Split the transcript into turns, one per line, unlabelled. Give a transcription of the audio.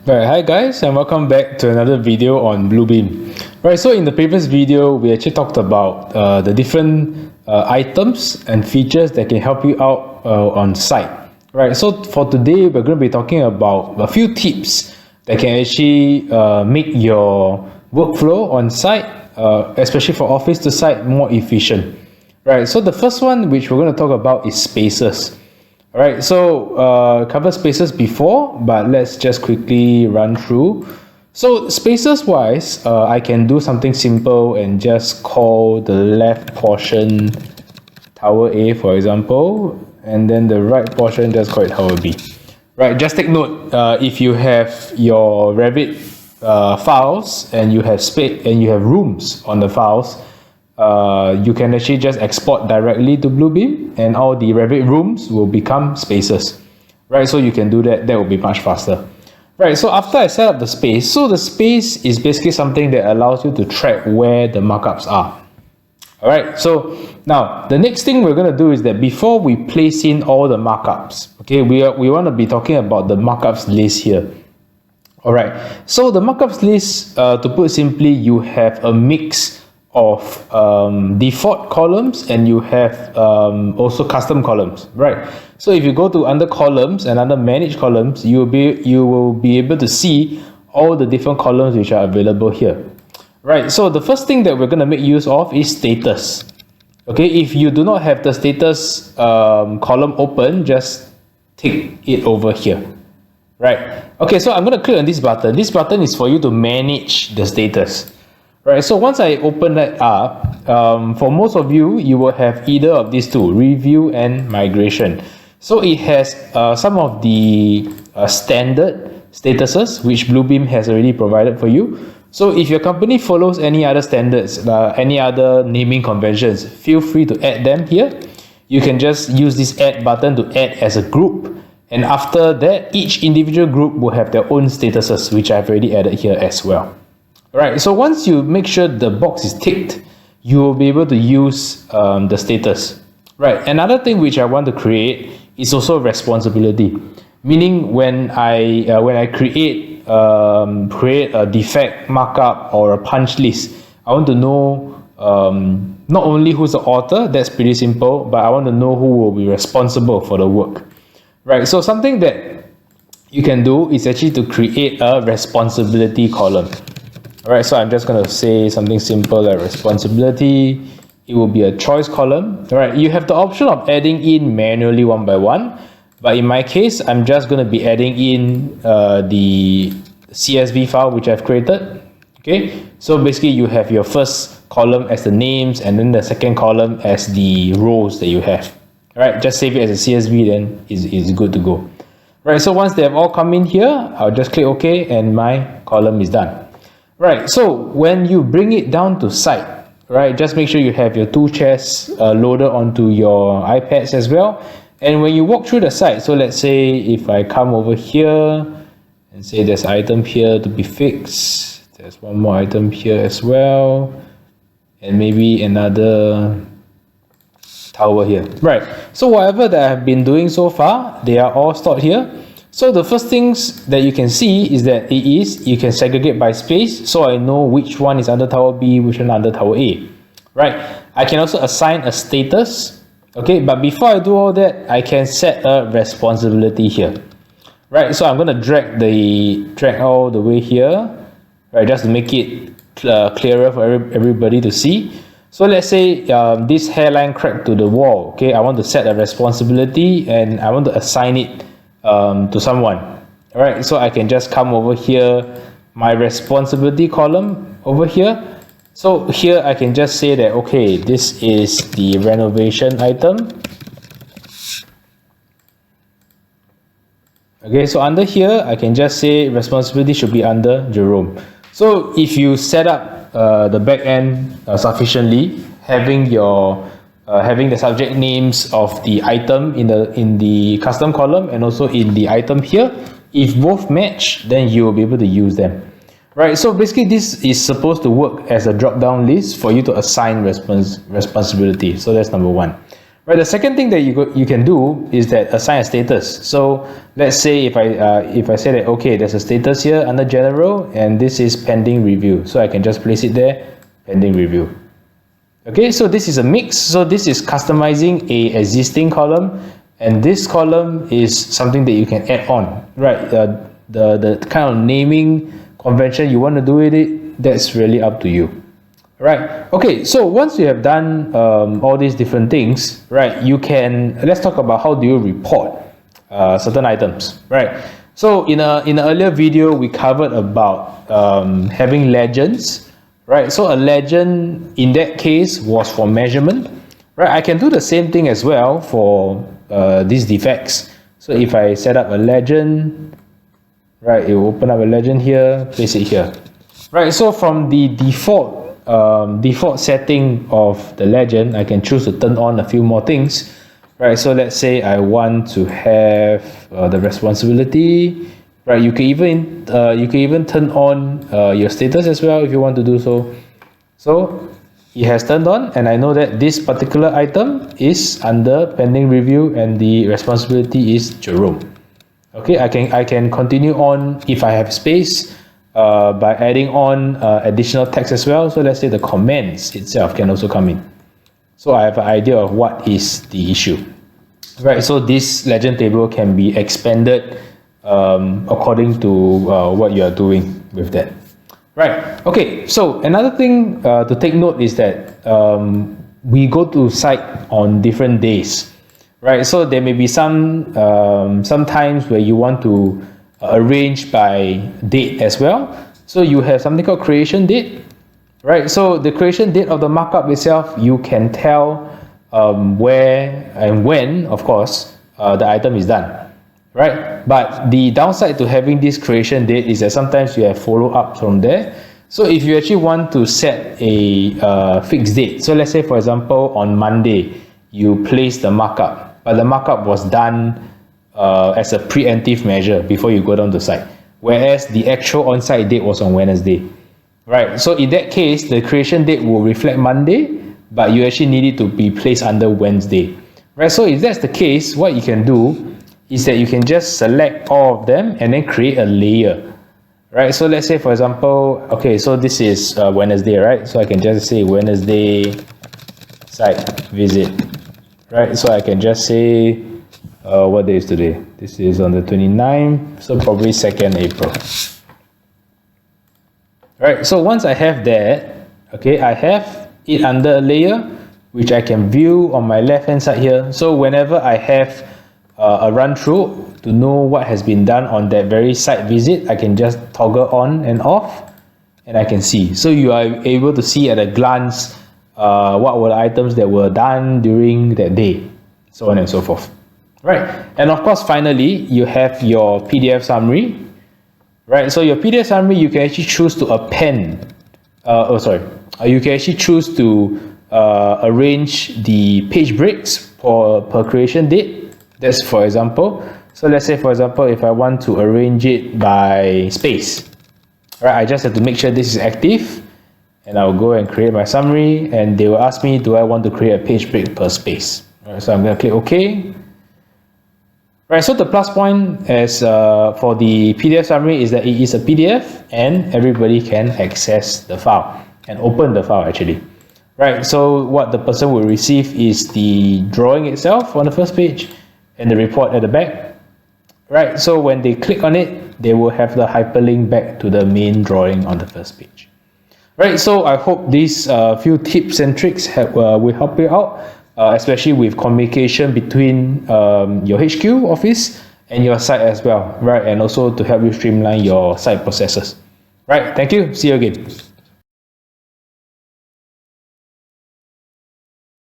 Right, hi guys, and welcome back to another video on Bluebeam. Right, so in the previous video, we actually talked about the different items and features that can help you out on site. Right, so for today, we're going to be talking about a few tips that can actually make your workflow on site, especially for office to site, more efficient. Right, so the first one which we're going to talk about is spaces. Alright, so covered spaces before, but let's just quickly run through. So spaces wise, I can do something simple and just call the left portion tower A, for example, and then the right portion just call it tower B. Right, just take note, if you have your Revit files and you have space and you have rooms on the files, you can actually just export directly to Bluebeam and all the Revit rooms will become spaces. Right, so you can do that, that will be much faster. Right, so after I set up the space, so the space is basically something that allows you to track where the markups are. Alright, so now the next thing we're going to do is that before we place in all the markups, okay, we want to be talking about the markups list here. Alright, so the markups list, to put simply, you have a mix of default columns and you have also custom columns, right? So if you go to under columns and under manage columns, you will be able to see all the different columns which are available here, right? So the first thing that we're going to make use of is status. Okay, if you do not have the status column open, just tick it over here, right? Okay, so I'm going to click on this button. This button is for you to manage the status. Right, so once I open that up, for most of you, you will have either of these two, review and migration. So it has some of the standard statuses which Bluebeam has already provided for you. So if your company follows any other standards, any other naming conventions, feel free to add them here. You can just use this add button to add as a group. And after that, each individual group will have their own statuses, which I've already added here as well. Right, so once you make sure the box is ticked, you will be able to use the status. Right, another thing which I want to create is also responsibility. Meaning when I create a defect markup or a punch list, I want to know not only who's the author, that's pretty simple, but I want to know who will be responsible for the work. Right, so something that you can do is actually to create a responsibility column. Alright, so I'm just going to say something simple like responsibility. It will be a choice column. Alright, you have the option of adding in manually one by one, but in my case, I'm just going to be adding in the CSV file which I've created. Okay, so basically you have your first column as the names and then the second column as the rows that you have. Alright, just save it as a CSV, then it's good to go. Right, so once they have all come in here, I'll just click OK and my column is done. Right, so when you bring it down to site, right, just make sure you have your two chairs loaded onto your iPads as well. And when you walk through the site, so let's say if I come over here and say there's an item here to be fixed, there's one more item here as well, and maybe another tower here. Right, so whatever that I've been doing so far, they are all stored here. So the first things that you can see is that you can segregate by space, so I know which one is under tower B, which one under tower A. Right, I can also assign a status. Okay, but before I do all that, I can set a responsibility here. Right, so I'm going to drag all the way here, right, just to make it clearer for everybody to see. So let's say this hairline cracked to the wall. Okay, I want to set a responsibility and I want to assign it to someone. Alright, so I can just come over here, my responsibility column over here. So here I can just say that, okay, this is the renovation item. Okay, so under here I can just say responsibility should be under Jerome. So if you set up the back end sufficiently, having the subject names of the item in the custom column and also in the item here, if both match, then you will be able to use them. Right, so basically this is supposed to work as a drop down list for you to assign responsibility. So that's number one. Right, the second thing that you can do is that assign a status. So let's say if I say that, okay, there's a status here under general and this is pending review, so I can just place it there, pending review. Okay, so this is a mix. So this is customizing a existing column, and this column is something that you can add on, right? The kind of naming convention you want to do with it, that's really up to you. Right. Okay, so once you have done all these different things, right, you can, let's talk about how do you report certain items, right? So in an earlier video, we covered about having legends, right? So a legend in that case was for measurement, right? I can do the same thing as well for these defects. So if I set up a legend, right, it will open up a legend here, place it here. Right, so from the default setting of the legend, I can choose to turn on a few more things. Right, so let's say I want to have the responsibility. Right, you can even turn on your status as well if you want to do so. So it has turned on, and I know that this particular item is under pending review, and the responsibility is Jerome. Okay, I can continue on if I have space. By adding on additional text as well. So let's say the comments itself can also come in. So I have an idea of what is the issue. Right, so this legend table can be expanded according to what you are doing with that. Right, okay, so another thing to take note is that we go to site on different days. Right, so there may be some times where you want to arrange by date as well. So you have something called creation date, right? So the creation date of the markup itself, you can tell where and when, of course, the item is done, right? But the downside to having this creation date is that sometimes you have follow-ups from there. So if you actually want to set a fixed date, so let's say for example on Monday you place the markup, but the markup was done as a preemptive measure before you go down to site, whereas the actual on-site date was on Wednesday, right? So in that case, the creation date will reflect Monday, but you actually need it to be placed under Wednesday, right? So if that's the case, what you can do is that you can just select all of them and then create a layer, right? So let's say for example, okay, so this is Wednesday, right? So I can just say Wednesday site visit, right? So I can just say what day is today? This is on the 29th, so probably 2nd April. Right, so once I have that, okay, I have it under a layer, which I can view on my left hand side here. So whenever I have a run through to know what has been done on that very site visit, I can just toggle on and off, and I can see. So you are able to see at a glance what were the items that were done during that day, so on and so forth. Right, and of course finally you have your PDF summary. Right, so your PDF summary, you can actually choose to append you can actually choose to arrange the page breaks per creation date. That's for example, so let's say for example if I want to arrange it by space, right, I just have to make sure this is active, and I'll go and create my summary, and they will ask me, do I want to create a page break per space? Right, so I'm going to click OK. Right, so the plus point as for the PDF summary is that it is a PDF and everybody can access the file and open the file actually. Right, so what the person will receive is the drawing itself on the first page and the report at the back. Right, so when they click on it, they will have the hyperlink back to the main drawing on the first page. Right, so I hope these few tips and tricks will help you out. Especially with communication between your HQ office and your site as well, right? And also to help you streamline your site processes. Right, thank you. See you again.